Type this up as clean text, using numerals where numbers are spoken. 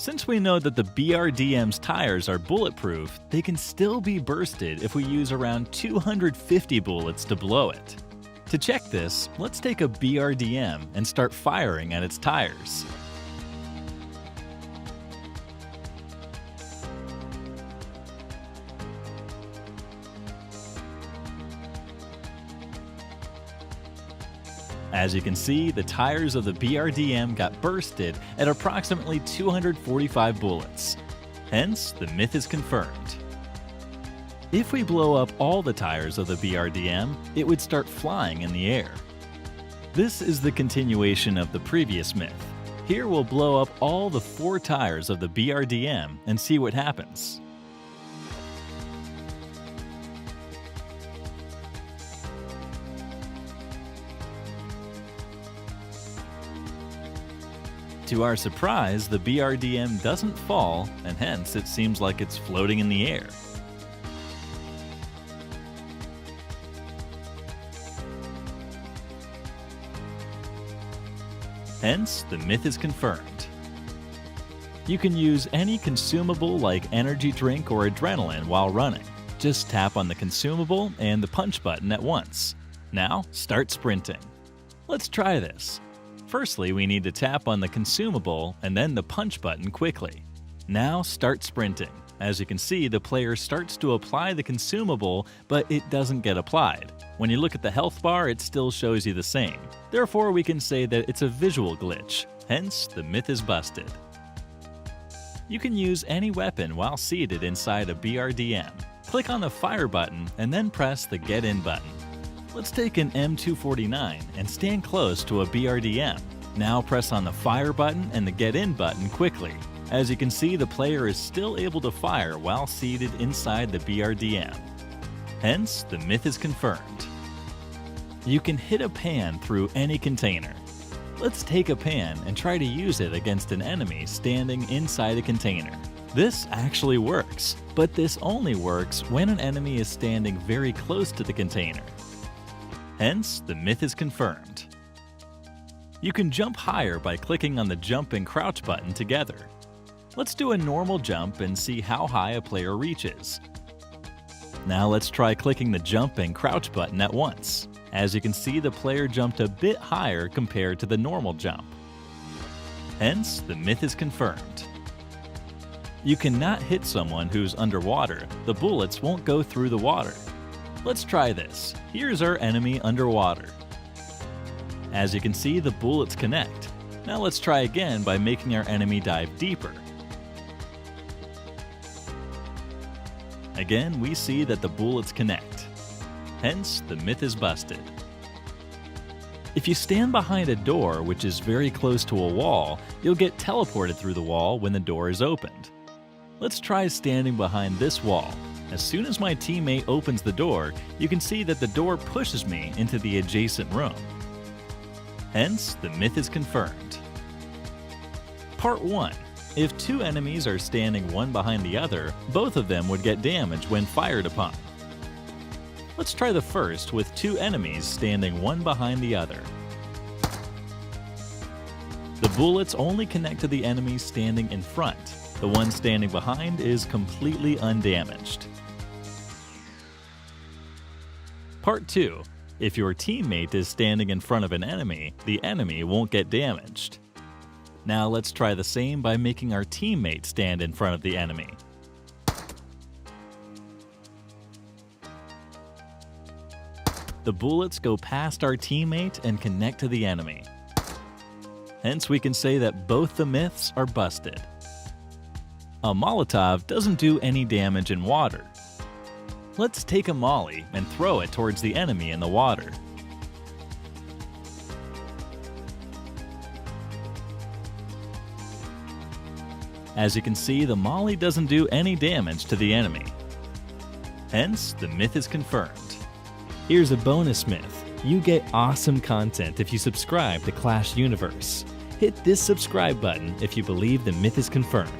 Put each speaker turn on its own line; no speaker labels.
Since we know that the BRDM's tires are bulletproof, they can still be bursted if we use around 250 bullets to blow it. To check this, let's take a BRDM and start firing at its tires. As you can see, the tires of the BRDM got bursted at approximately 245 bullets. Hence, the myth is confirmed. If we blow up all the tires of the BRDM, it would start flying in the air. This is the continuation of the previous myth. Here we'll blow up all the 4 tires of the BRDM and see what happens. To our surprise, the BRDM doesn't fall, and hence it seems like it's floating in the air. Hence, the myth is confirmed. You can use any consumable like energy drink or adrenaline while running. Just tap on the consumable and the punch button at once. Now, start sprinting. Let's try this. Firstly, we need to tap on the consumable and then the punch button quickly. Now start sprinting. As you can see, the player starts to apply the consumable, but it doesn't get applied. When you look at the health bar, it still shows you the same. Therefore, we can say that it's a visual glitch. Hence, the myth is busted. You can use any weapon while seated inside a BRDM. Click on the fire button and then press the get in button. Let's take an M249 and stand close to a BRDM. Now press on the fire button and the get in button quickly. As you can see, the player is still able to fire while seated inside the BRDM. Hence, the myth is confirmed. You can hit a pan through any container. Let's take a pan and try to use it against an enemy standing inside a container. This actually works, but this only works when an enemy is standing very close to the container. Hence, the myth is confirmed. You can jump higher by clicking on the jump and crouch button together. Let's do a normal jump and see how high a player reaches. Now let's try clicking the jump and crouch button at once. As you can see, the player jumped a bit higher compared to the normal jump. Hence, the myth is confirmed. You cannot hit someone who's underwater. The bullets won't go through the water. Let's try this. Here's our enemy underwater. As you can see, the bullets connect. Now let's try again by making our enemy dive deeper. Again, we see that the bullets connect. Hence, the myth is busted. If you stand behind a door which is very close to a wall, you'll get teleported through the wall when the door is opened. Let's try standing behind this wall. As soon as my teammate opens the door, you can see that the door pushes me into the adjacent room. Hence, the myth is confirmed. Part 1. If 2 enemies are standing one behind the other, both of them would get damaged when fired upon. Let's try the first with 2 enemies standing one behind the other. The bullets only connect to the enemies standing in front. The one standing behind is completely undamaged. Part 2. If your teammate is standing in front of an enemy, the enemy won't get damaged. Now let's try the same by making our teammate stand in front of the enemy. The bullets go past our teammate and connect to the enemy. Hence, we can say that both the myths are busted. A Molotov doesn't do any damage in water. Let's take a molly and throw it towards the enemy in the water. As you can see, the molly doesn't do any damage to the enemy. Hence, the myth is confirmed. Here's a bonus myth. You get awesome content if you subscribe to Clash Universe. Hit this subscribe button if you believe the myth is confirmed.